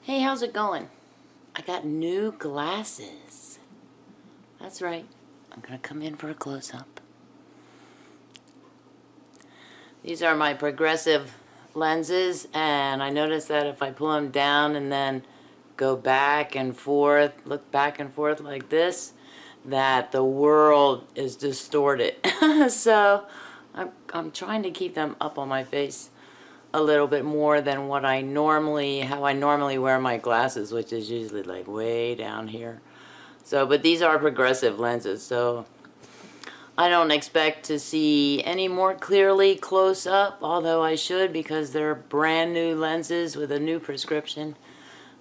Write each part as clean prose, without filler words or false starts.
Hey, how's it going? I got new glasses. That's right. I'm gonna come in for a close-up. These are my progressive lenses, and I noticed that if I pull them down and then go back and forth, look back and forth like this, that the world is distorted. So I'm trying to keep them up on my face a little bit more than how I normally wear my glasses, which is usually like way down here. So, but these are progressive lenses, so I don't expect to see any more clearly close up, although I should, because they're brand new lenses with a new prescription.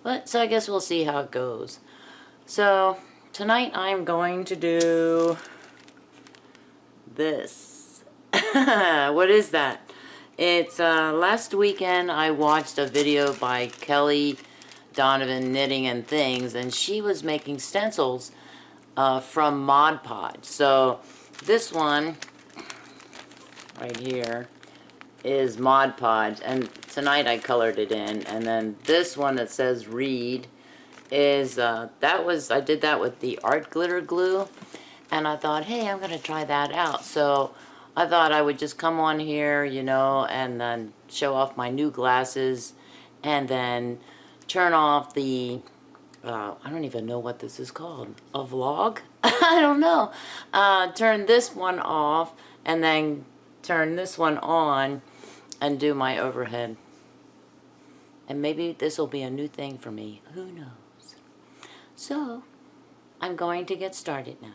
But, so I guess we'll see how it goes. So, tonight I'm going to do this. What is that? It's, last weekend I watched a video by Kelly Donovan, Knitting and Things, and she was making stencils from Mod Podge. So, this one, right here, is Mod Podge, and tonight I colored it in, and then this one that says Read is, I did that with the art glitter glue, and I thought, hey, I'm going to try that out. So, I thought I would just come on here, you know, and then show off my new glasses, and then turn off the, I don't even know what this is called, a vlog? I don't know. Turn this one off, and then turn this one on, and do my overhead. And maybe this will be a new thing for me. Who knows? So, I'm going to get started now.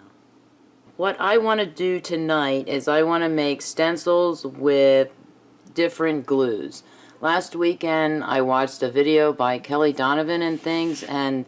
What I want to do tonight is I want to make stencils with different glues. Last weekend I watched a video by Kelly Donovan and Things, and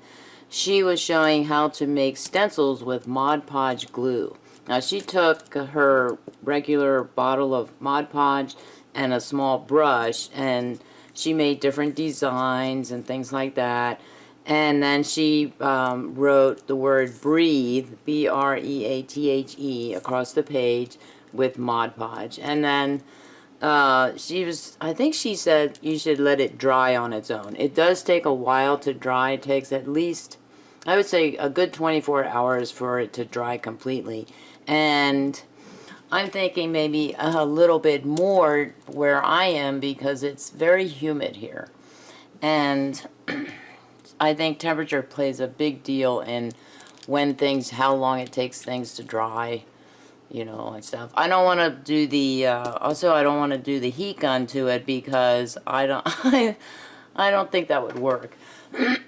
she was showing how to make stencils with Mod Podge glue. Now she took her regular bottle of Mod Podge and a small brush, and she made different designs and things like that. And then she wrote the word breathe, B-R-E-A-T-H-E, across the page with Mod Podge. And then I think she said you should let it dry on its own. It does take a while to dry. It takes at least, I would say, a good 24 hours for it to dry completely. And I'm thinking maybe a little bit more where I am, because it's very humid here. And I think temperature plays a big deal in how long it takes things to dry, you know, and stuff. I don't want to do the, also I don't want to do the heat gun to it, because I don't think that would work.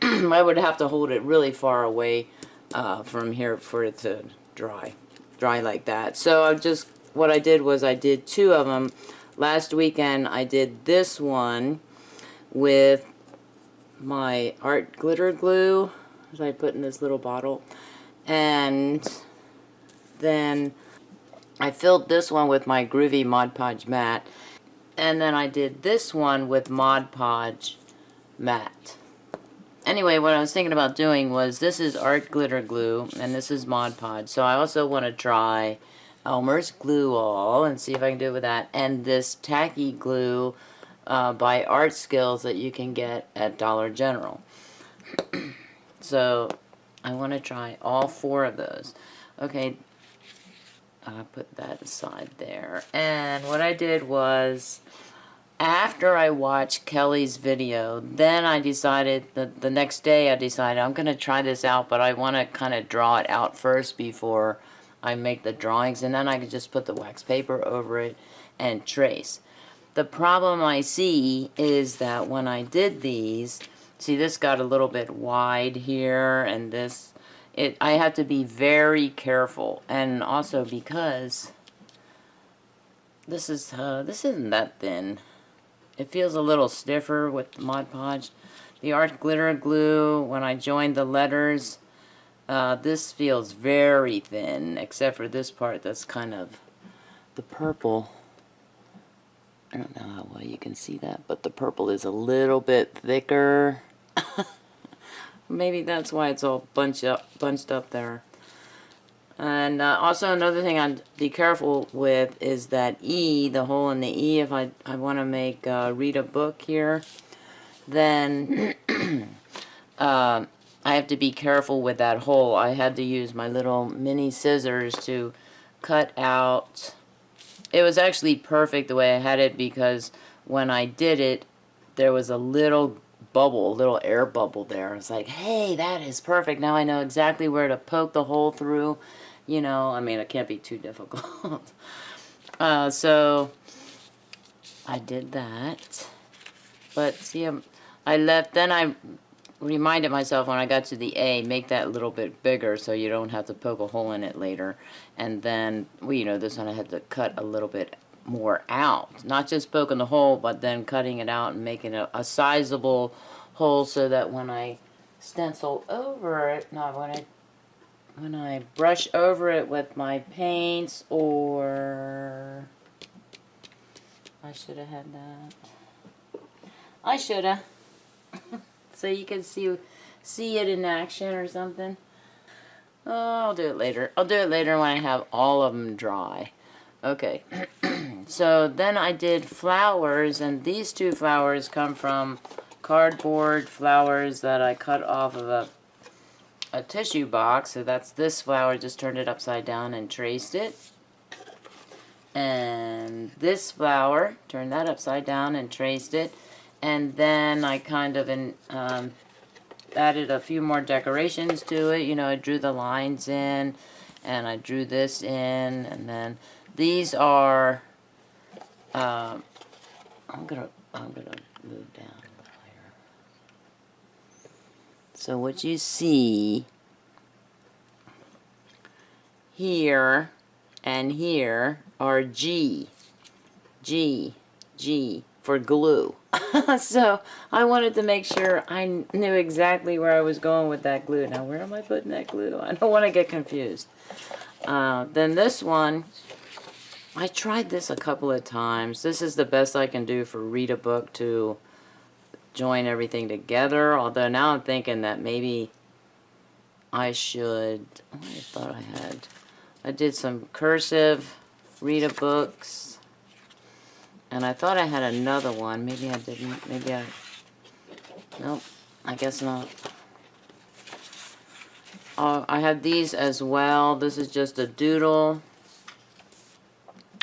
I would have to hold it really far away from here for it to dry like that. So what I did was I did two of them. Last weekend I did this one with my art glitter glue that I put in this little bottle, and then I filled this one with my groovy Mod Podge matte, and then I did this one with Mod Podge matte. Anyway, what I was thinking about doing was, this is art glitter glue and this is Mod Podge, so I also want to try Elmer's Glue All and see if I can do it with that, and this Tacky Glue by Art Skills that you can get at Dollar General. So I want to try all four of those. Okay, I'll put that aside there. And what I did was, after I watched Kelly's video, then I decided, the next day I decided I'm going to try this out, but I want to kind of draw it out first before I make the drawings, and then I can just put the wax paper over it and trace. The problem I see is that when I did these, see, this got a little bit wide here, and this, I have to be very careful, and also because this isn't that thin. It feels a little stiffer with Mod Podge. The art glitter glue, when I joined the letters, this feels very thin, except for this part that's kind of the purple. I don't know how well you can see that, but the purple is a little bit thicker. Maybe that's why it's all bunched up there. And also another thing I'd be careful with is that E, the hole in the E. If I want to read a book here, then I have to be careful with that hole. I had to use my little mini scissors to cut out. It was actually perfect the way I had it, because when I did it, there was a little bubble, a little air bubble there. It's like, hey, that is perfect. Now I know exactly where to poke the hole through. You know, I mean, it can't be too difficult. So I did that. But see, I left, then I reminded myself when I got to the A, make that a little bit bigger so you don't have to poke a hole in it later. And then, well, you know, this one I had to cut a little bit more out. Not just poking the hole, but then cutting it out and making a sizable hole so that when I stencil over it, not when I brush over it with my paints, or I should have had that. I should have. So you can see it in action or something. Oh, I'll do it later. I'll do it later when I have all of them dry. Okay. So then I did flowers, and these two flowers come from cardboard flowers that I cut off of a tissue box. So that's this flower, just turned it upside down and traced it. And this flower, turned that upside down and traced it. And then I kind of added a few more decorations to it. You know, I drew the lines in, and I drew this in, and then these are, I'm gonna move down a little here. So what you see here and here are G for glue. So I wanted to make sure I knew exactly where I was going with that glue. Now, where am I putting that glue? I don't want to get confused. Then this one, I tried this a couple of times. This is the best I can do for read a book to join everything together. Although now I'm thinking that maybe I should, I thought I did some cursive read a books. And I thought I had another one. Maybe I didn't. Nope, I guess not. I have these as well. This is just a doodle.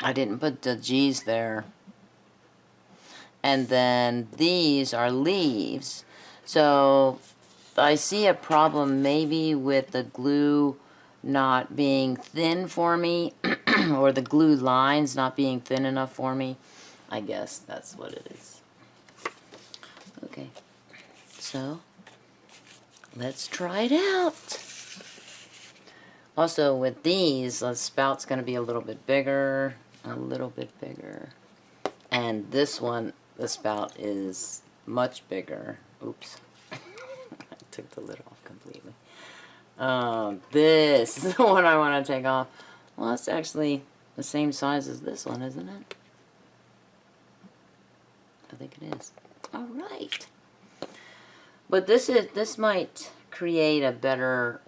I didn't put the G's there. And then these are leaves. So I see a problem maybe with the glue not being thin for me, or the glue lines not being thin enough for me. I guess that's what it is. Okay, so let's try it out. Also with these, the spout's going to be a little bit bigger, and this one, the spout is much bigger. Oops, I took the lid off completely. This is the one I want to take off. Well, it's actually the same size as this one, isn't it? I think it is. All right. But this might create a better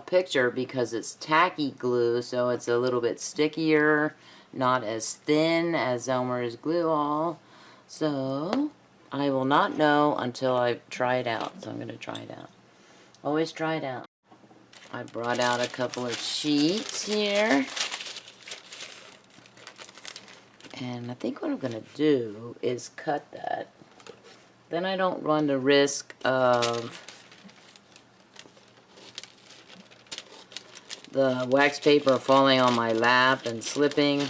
picture because it's tacky glue, so it's a little bit stickier, not as thin as Elmer's glue all. So I will not know until I try it out. So I'm going to try it out. Always try it out. I brought out a couple of sheets here. And I think what I'm going to do is cut that. Then I don't run the risk of the wax paper falling on my lap and slipping.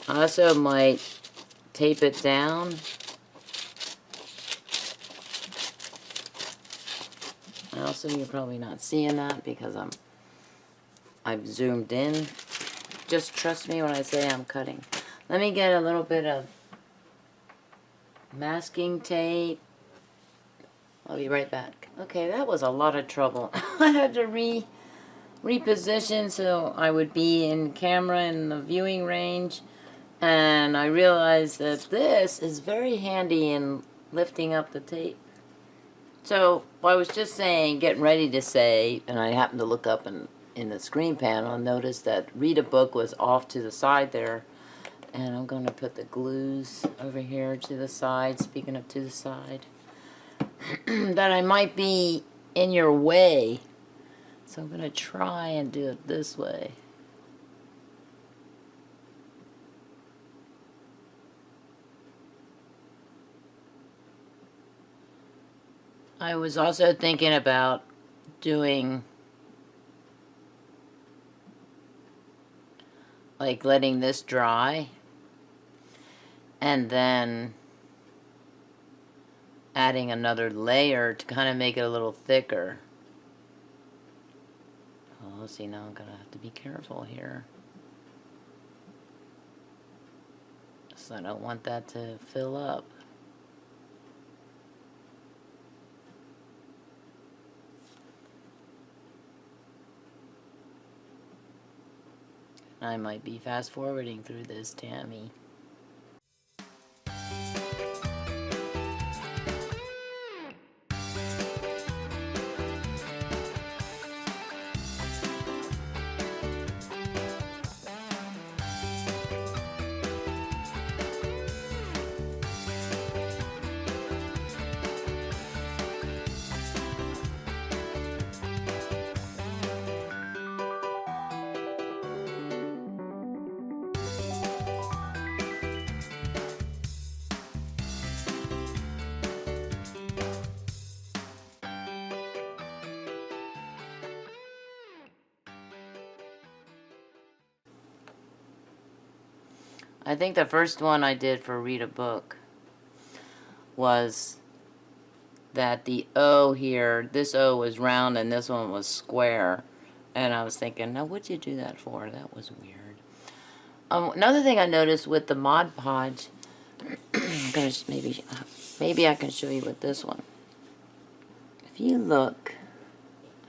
I also might tape it down. Also, you're probably not seeing that because I've zoomed in. Just trust me when I say I'm cutting. Let me get a little bit of masking tape. I'll be right back. Okay, that was a lot of trouble. I had to reposition so I would be in camera in the viewing range. And I realized that this is very handy in lifting up the tape. So, I was just saying, getting ready to say, and I happened to look up in the screen panel and notice that read a book was off to the side there. And I'm going to put the glues over here to the side, speaking of to the side. that I might be in your way. So I'm going to try and do it this way. I was also thinking about doing, like, letting this dry and then adding another layer to kind of make it a little thicker. Oh, see, now I'm going to have to be careful here. So I don't want that to fill up. I might be fast forwarding through this, Tammy. I think the first one I did for Read a Book was that the O here, this O was round and this one was square. And I was thinking, now what'd you do that for? That was weird. Another thing I noticed with the Mod Podge, I'm gonna maybe I can show you with this one. If you look,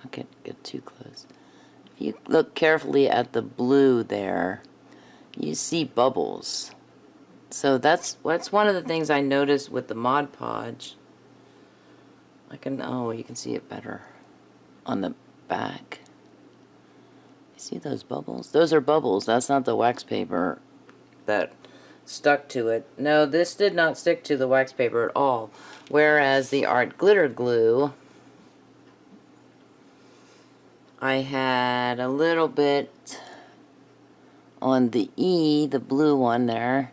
I can't get too close. If you look carefully at the blue there, you see bubbles. So that's one of the things I noticed with the Mod Podge. Oh, you can see it better on the back. You see those bubbles? Those are bubbles. That's not the wax paper that stuck to it. No, this did not stick to the wax paper at all. Whereas the art glitter glue, I had a little bit on the E, the blue one there,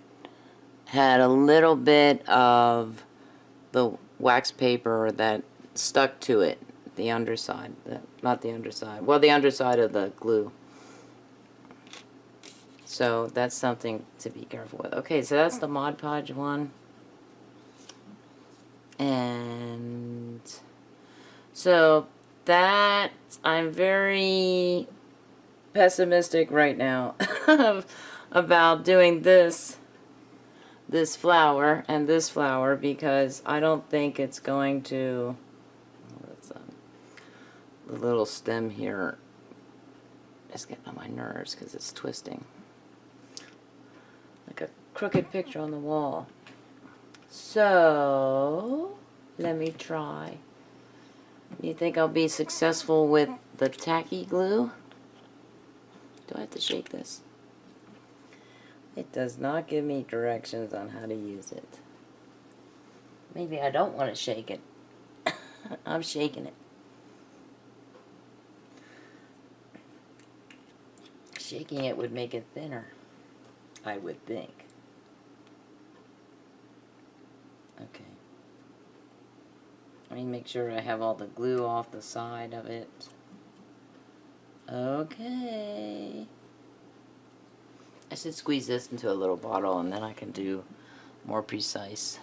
had a little bit of the wax paper that stuck to it, the underside, not the underside, well, the underside of the glue. So that's something to be careful with. Okay, so that's the Mod Podge one. And so that, I'm very pessimistic right now about doing this flower and this flower, because I don't think it's going to, the little stem here is getting on my nerves because it's twisting like a crooked picture on the wall. So let me try. You think I'll be successful with the tacky glue? Do I have to shake this? It does not give me directions on how to use it. Maybe I don't want to shake it. I'm shaking it. Shaking it would make it thinner, I would think. Okay. Let me make sure I have all the glue off the side of it. Okay. I should squeeze this into a little bottle and then I can do more precise.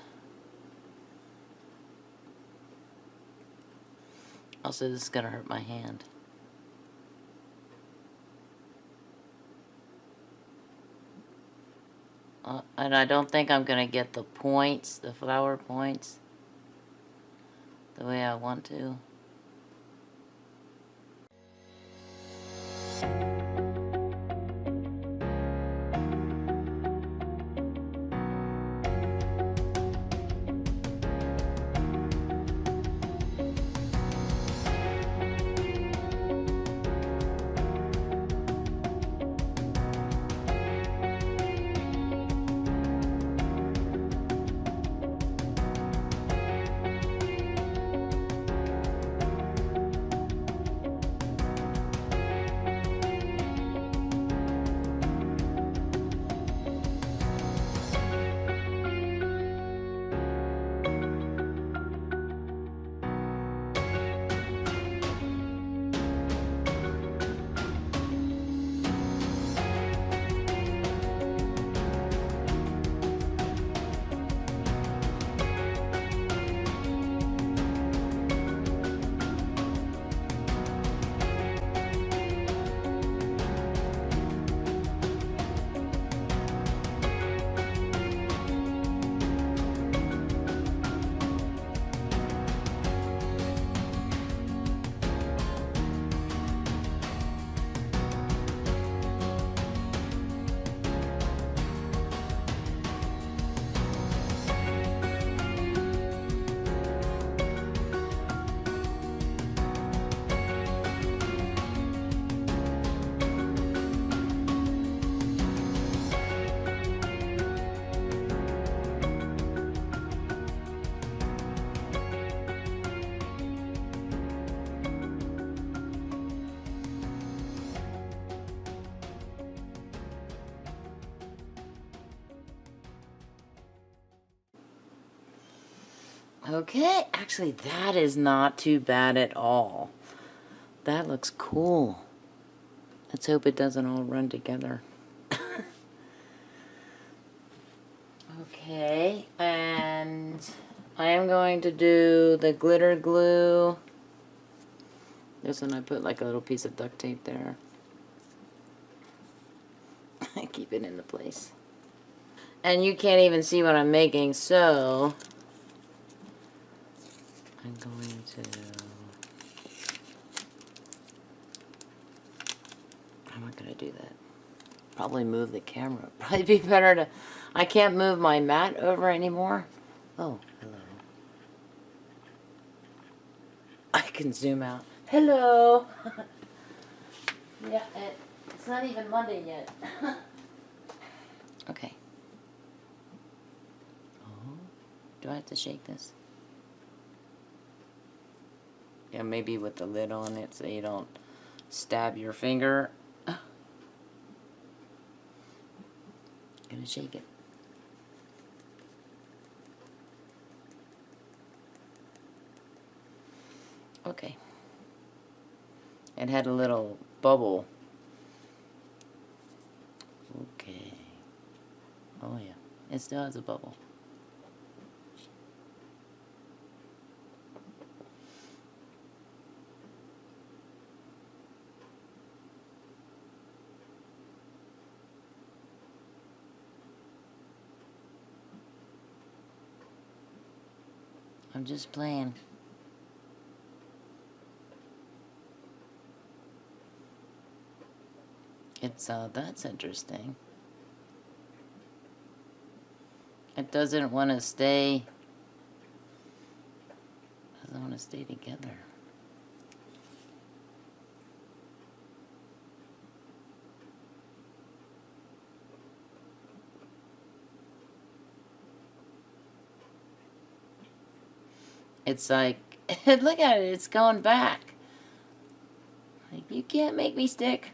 Also, this is going to hurt my hand. And I don't think I'm going to get the points, the flower points, the way I want to. Okay, actually that is not too bad at all. That looks cool. Let's hope it doesn't all run together. Okay, and I am going to do the glitter glue. This one I put like a little piece of duct tape there. Keep it into place. And you can't even see what I'm making, so I'm going to... I'm not going to do that. Probably move the camera. Probably be better to... I can't move my mat over anymore. Oh, hello. I can zoom out. Hello! Yeah, it's not even Monday yet. Okay. Oh, do I have to shake this? Yeah, maybe with the lid on it so you don't stab your finger. Gonna shake it. Okay. It had a little bubble. Okay. Oh yeah, it still has a bubble. I'm just playing. It's, that's interesting. It doesn't want to stay, together. It's like, look at it, it's going back. Like, you can't make me stick.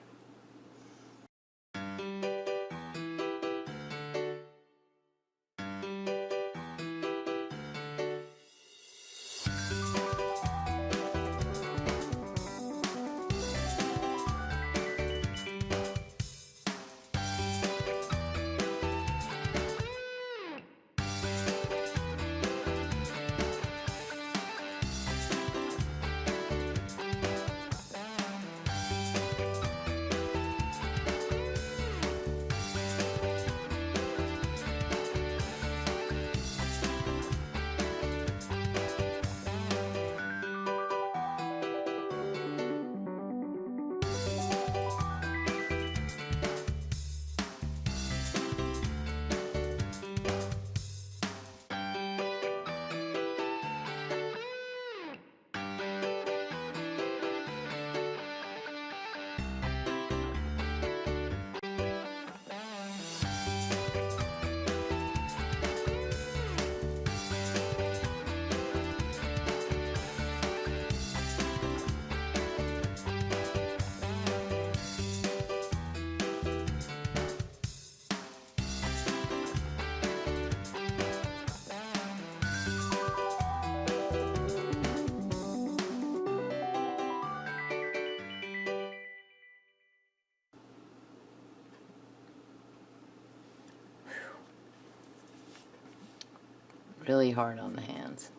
Really hard on the hands.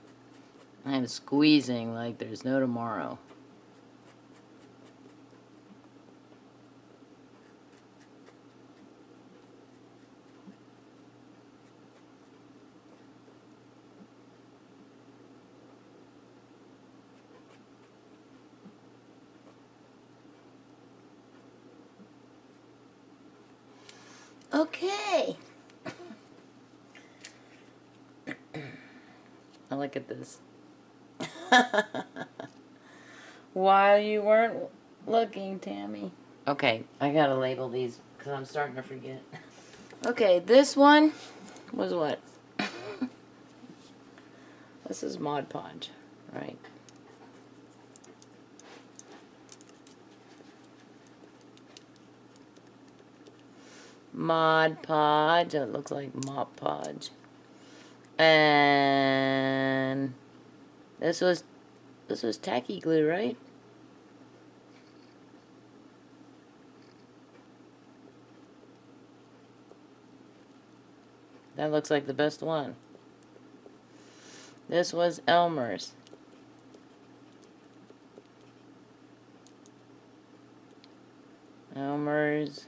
I am squeezing like there's no tomorrow. Okay. Now look at this. While you weren't looking, Tammy. Okay, I gotta label these because I'm starting to forget. Okay, this one was what? This is Mod Podge, right? Mod Podge. It looks like Mop Podge. And This was tacky glue, right? That looks like the best one. This was Elmer's. Elmer's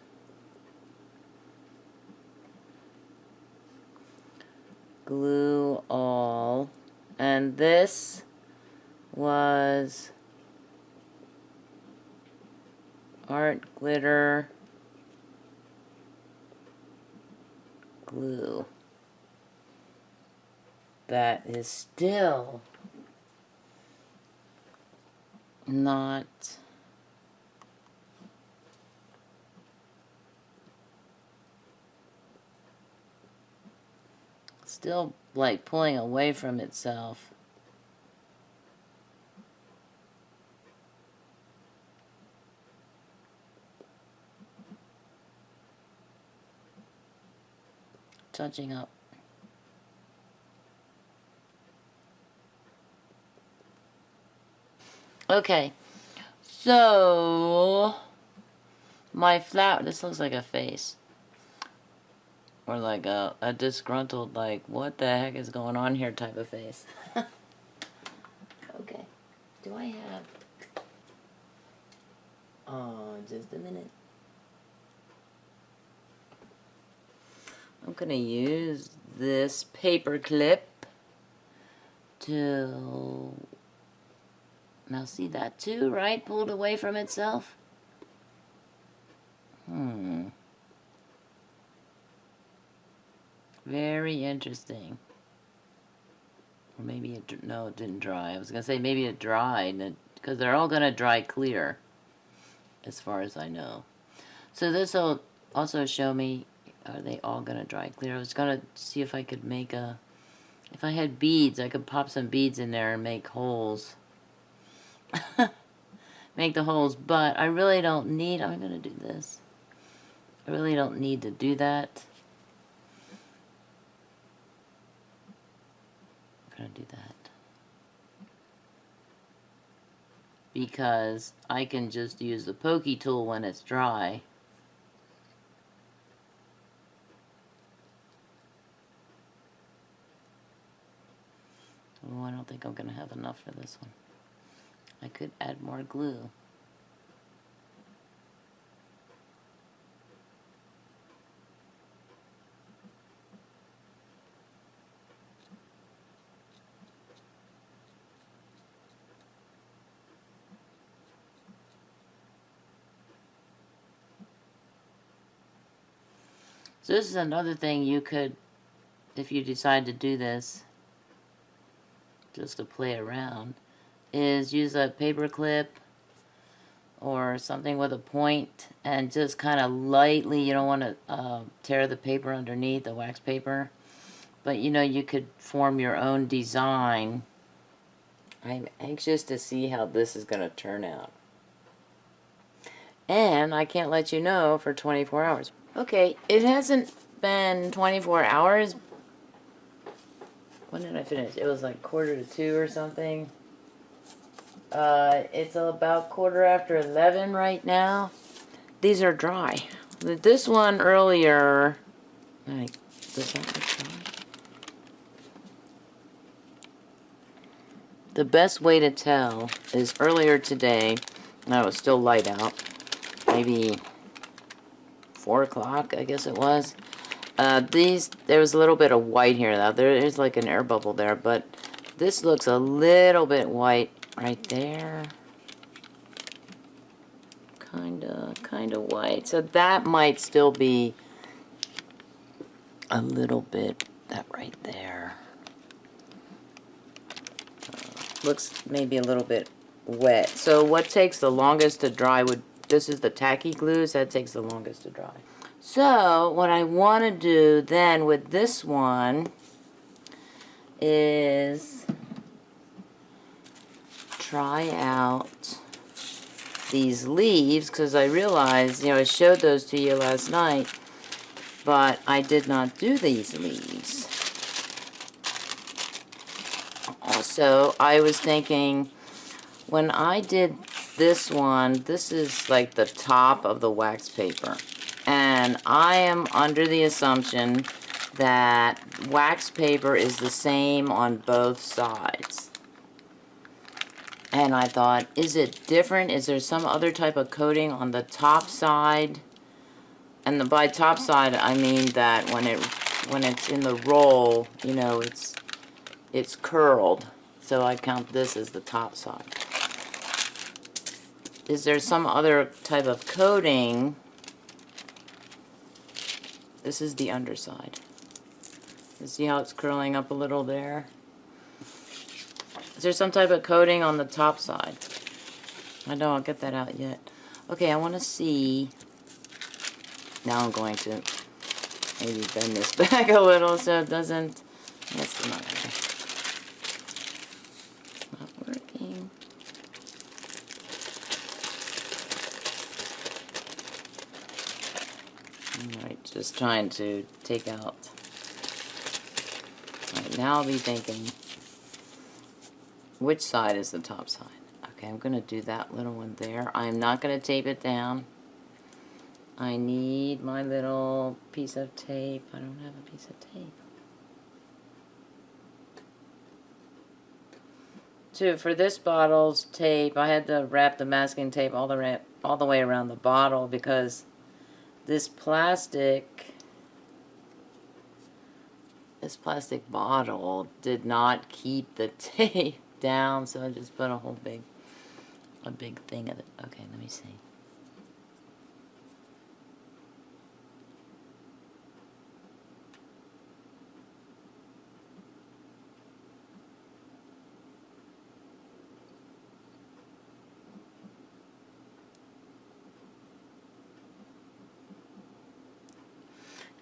Glue All. And this was Art Glitter Glue. That is still not still like pulling away from itself. Touching up. Okay, so my flower, this looks like a face. Or like a disgruntled, like, what the heck is going on here type of face. Okay, do I have, oh, just a minute. I'm gonna use this paper clip to, now see that too, right? Pulled away from itself. Very interesting. Or maybe it, no, it didn't dry. I was gonna say maybe it dried, because they're all gonna dry clear, as far as I know. So this will also show me, are they all gonna dry clear? I was gonna see if I could make a, if I had beads, I could pop some beads in there and make holes. Make the holes, but I really don't need, I'm gonna do this. I really don't need to do that. I'm gonna do that. Because I can just use the pokey tool when it's dry. Oh, I don't think I'm gonna have enough for this one. I could add more glue. So this is another thing you could, if you decide to do this, just to play around, is use a paper clip or something with a point and just kind of lightly, you don't want to tear the paper underneath, the wax paper, but you know, you could form your own design. I'm anxious to see how this is going to turn out. And I can't let you know for 24 hours. Okay, it hasn't been 24 hours. When did I finish? It was like 1:45 or something. It's about 11:15 right now. These are dry. This one earlier, like, does that look dry? The best way to tell is earlier today, no, it was still light out, maybe 4 o'clock, I guess it was. There was a little bit of white here, though. There is like an air bubble there, but this looks a little bit white right there. Kinda white. So that might still be a little bit, that right there. Looks maybe a little bit wet. So what takes the longest to dry would, this is the tacky glue, so that takes the longest to dry. So what I want to do then with this one is try out these leaves, because I realized, you know, I showed those to you last night, but I did not do these leaves. Also, So I was thinking, when I did this one, this is like the top of the wax paper. And I am under the assumption that wax paper is the same on both sides. And I thought, is it different? Is there some other type of coating on the top side? And by top side, I mean that when it's in the roll, you know, it's curled. So I count this as the top side. Is there some other type of coating? This is the underside. You see how it's curling up a little there? Is there some type of coating on the top side? I don't get that out yet. Okay, I want to see. Now I'm going to maybe bend this back a little so it doesn't. That's not working. Alright, just trying to take out. Alright, now I'll be thinking, which side is the top side? Okay, I'm going to do that little one there. I'm not going to tape it down. I need my little piece of tape. I don't have a piece of tape. For this bottle's tape, I had to wrap the masking tape all the way around the bottle because this plastic bottle did not keep the tape down, so I just put a big thing of it. Okay, let me see.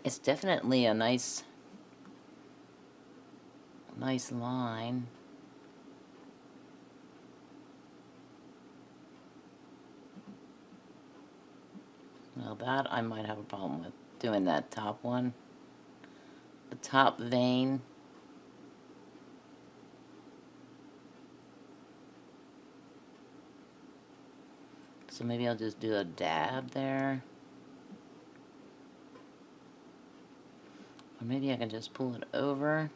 It's definitely a nice line. Well, that I might have a problem with, doing that top one. The top vein. So maybe I'll just do a dab there. Or maybe I can just pull it over.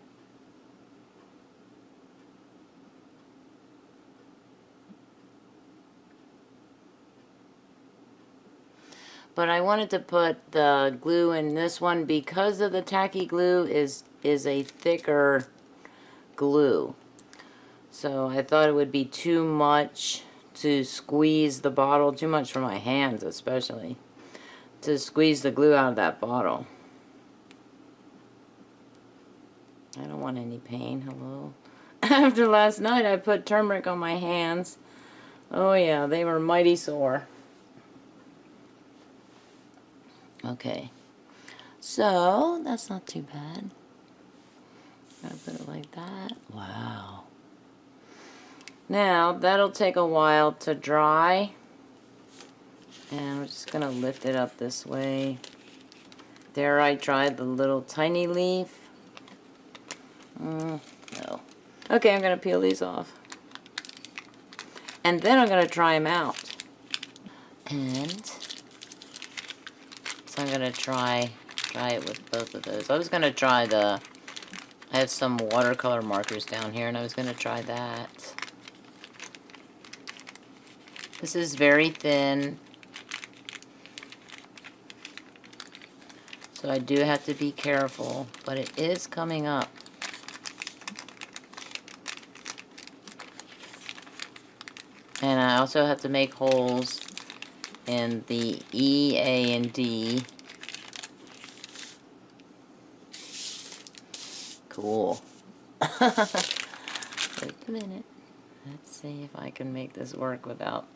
But I wanted to put the glue in this one because of the tacky glue is a thicker glue. So I thought it would be too much to squeeze the bottle, too much for my hands especially, to squeeze the glue out of that bottle. I don't want any pain, hello. After last night I put turmeric on my hands. Oh yeah, they were mighty sore. Okay, so that's not too bad. Gotta put it like that. Wow. Now, that'll take a while to dry. And I'm just gonna lift it up this way. There I tried the little tiny leaf. No. Okay, I'm gonna peel these off. And then I'm gonna try them out. And so I'm gonna try it with both of those. I was gonna try I have some watercolor markers down here and I was gonna try that. This is very thin. So I do have to be careful, but it is coming up. And I also have to make holes in the E, A, and D. Cool. Wait a minute. Let's see if I can make this work without,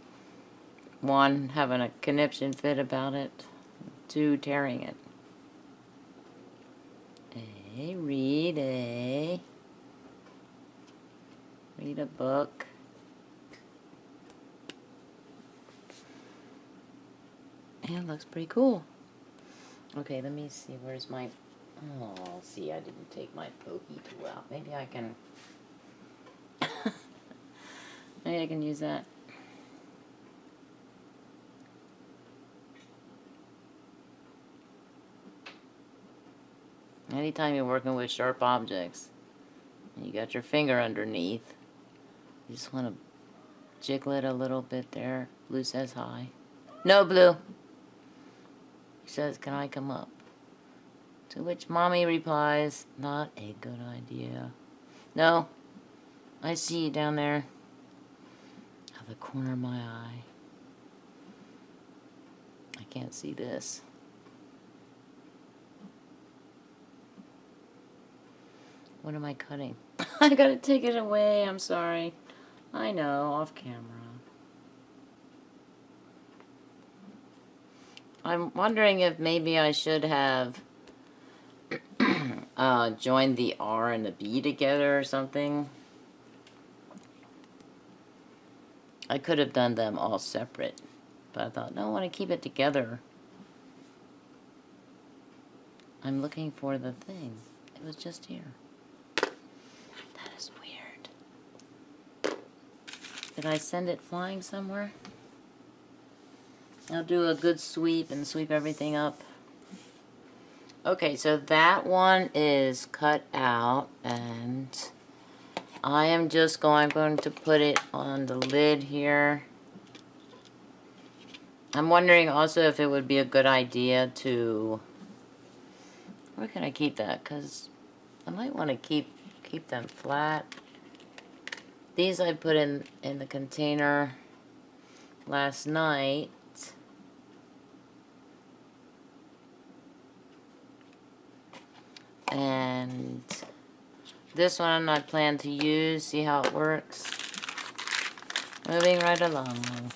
one, having a conniption fit about it, two, tearing it. Read a book. And it looks pretty cool. Okay, let me see, where's my, oh, see, I didn't take my pokey tool out. Maybe I can, Maybe I can use that. Anytime you're working with sharp objects, and you got your finger underneath, you just want to jiggle it a little bit there. Blue says hi. No, Blue. He says, can I come up? To which Mommy replies, not a good idea. No, I see you down there. Out of the corner of my eye. I can't see this. What am I cutting? I gotta take it away, I'm sorry. I know, off camera. I'm wondering if maybe I should have joined the R and the B together or something. I could have done them all separate, but I thought, no, I want to keep it together. I'm looking for the thing. It was just here. That is weird. Did I send it flying somewhere? I'll do a good sweep and sweep everything up. Okay, so that one is cut out, and I am just going to put it on the lid here. I'm wondering also if it would be a good idea to... Where can I keep that? Because I might want to keep them flat. These I put in the container last night. And this one I plan to use, see how it works. Moving right along.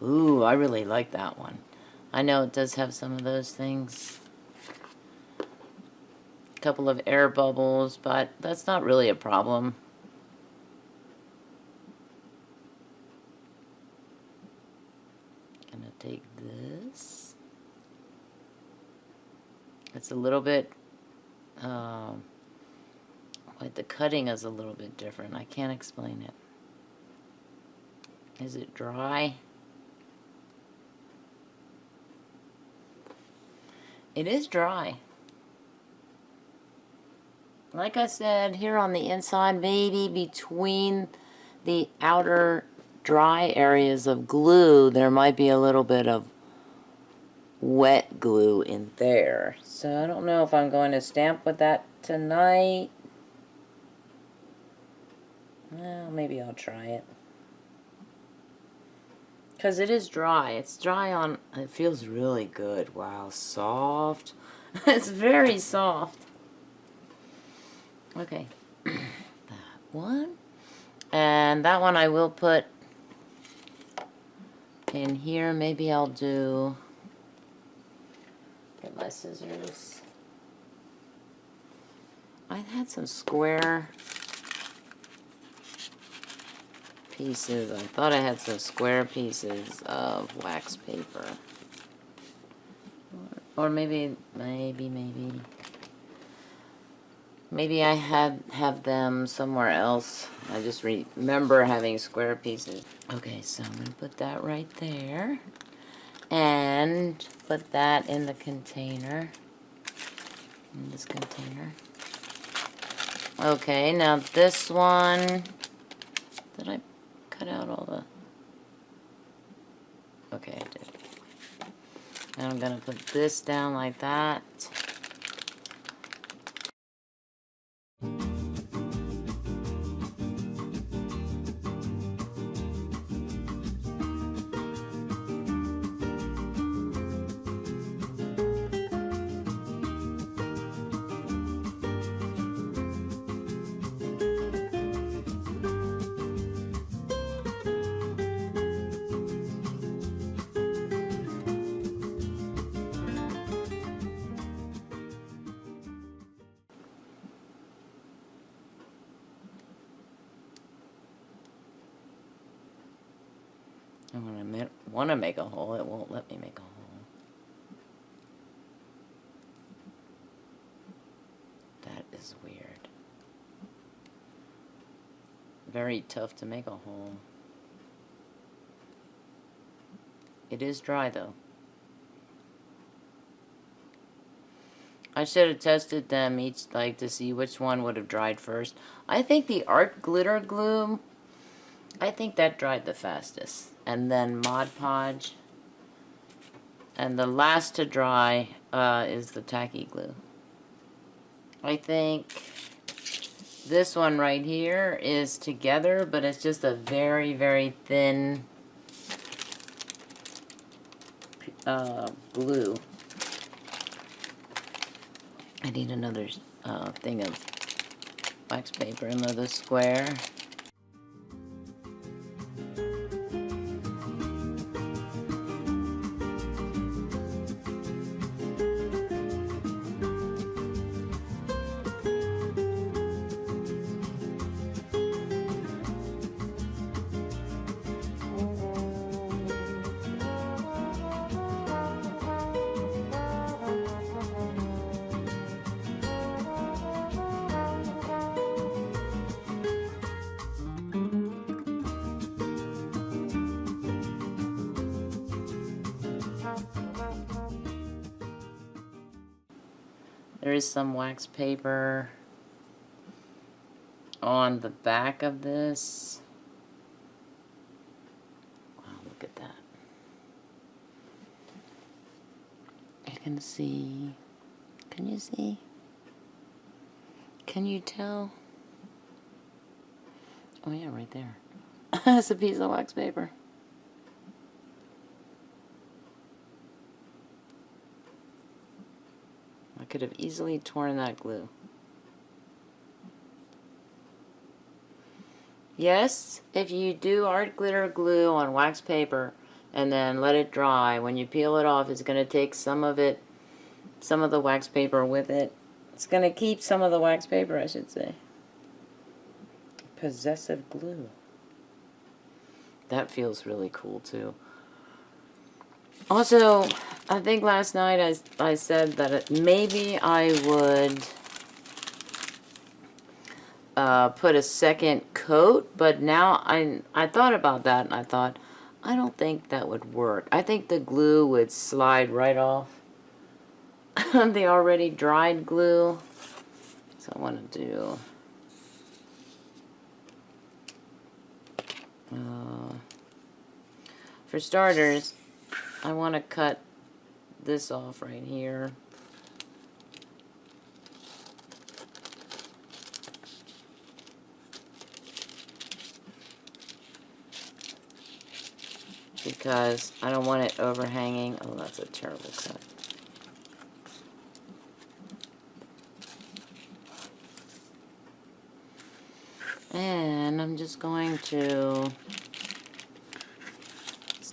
Ooh, I really like that one. I know it does have some of those things. A couple of air bubbles, but that's not really a problem. Gonna take this. It's a little bit, like the cutting is a little bit different. I can't explain it. Is it dry? It is dry. Like I said, here on the inside, maybe between the outer dry areas of glue, there might be a little bit of wet glue in there. So I don't know if I'm going to stamp with that tonight. Well, maybe I'll try it. Because it is dry. It's dry on... It feels really good. Wow, soft. It's very soft. Okay. That one. And that one I will put in here. Maybe I'll do... Get my scissors. I had some square pieces. I thought I had some square pieces of wax paper. Or maybe I have them somewhere else. I just remember having square pieces. Okay, so I'm going to put that right there. And put that in the container. In this container. Okay, now this one... Did I cut out all the... Okay, I did. And I'm going to put this down like that. I want to make a hole. It won't let me make a hole. is weird. Very tough to make a hole. It is dry though. I should have tested them each, like, to see which one would have dried first. I think the art glitter glue, I think that dried the fastest. And then Mod Podge. And the last to dry is the Tacky Glue. I think this one right here is together, but it's just a very, very thin glue. I need another thing of wax paper, another square. There is some wax paper on the back of this. Wow, look at that. You can see. Can you see? Can you tell? Oh yeah, right there. That's a piece of wax paper. I could have easily torn that glue. Yes, if you do art glitter glue on wax paper and then let it dry, when you peel it off, it's going to take some of it, some of the wax paper with it. It's going to keep some of the wax paper, I should say. Possessive glue. That feels really cool too. Also, I think last night I said that maybe I would put a second coat, but now I thought about that and I thought, I don't think that would work. I think the glue would slide right off the already dried glue. So I want to do for starters, I want to cut this off right here. Because I don't want it overhanging. Oh, that's a terrible cut. And I'm just going to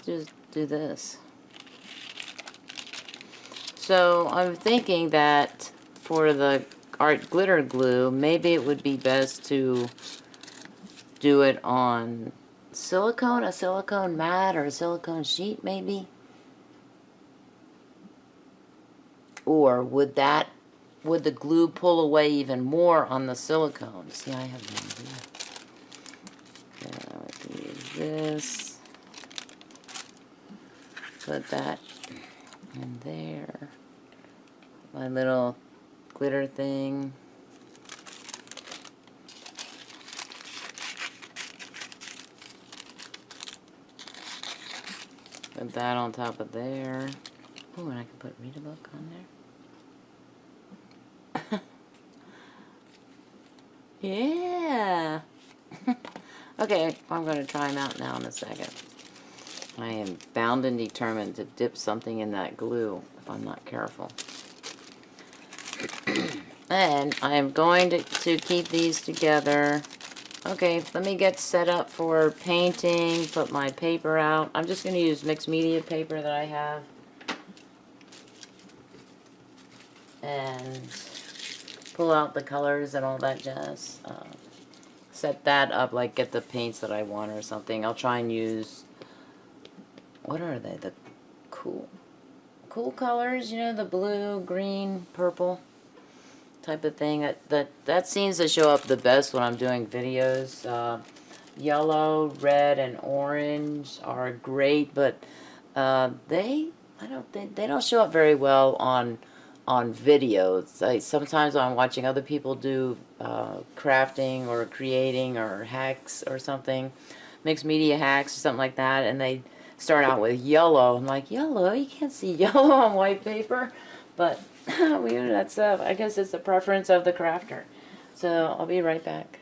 do this. So I'm thinking that for the art glitter glue, maybe it would be best to do it on silicone, a silicone mat or a silicone sheet maybe. Or would the glue pull away even more on the silicone? See, I have no idea. Yeah, I can use this. Put that in there. My little glitter thing. Put that on top of there. Oh, and I can put read a book on there. Yeah. Okay, I'm going to try them out now in a second. I am bound and determined to dip something in that glue if I'm not careful. And I am going to keep these together. Okay, let me get set up for painting, put my paper out. I'm just going to use mixed media paper that I have. And pull out the colors and all that jazz. Set that up, like get the paints that I want or something. I'll try and use... What are they? The cool colors, you know, the blue, green, purple. type of thing. That seems to show up the best when I'm doing videos. Yellow, red, and orange are great, but they don't show up very well on videos. Sometimes I'm watching other people do crafting or creating or hacks or something, mixed media hacks or something like that, and they start out with yellow. I'm like, yellow? You can't see yellow on white paper. But that's I guess it's the preference of the crafter. So I'll be right back.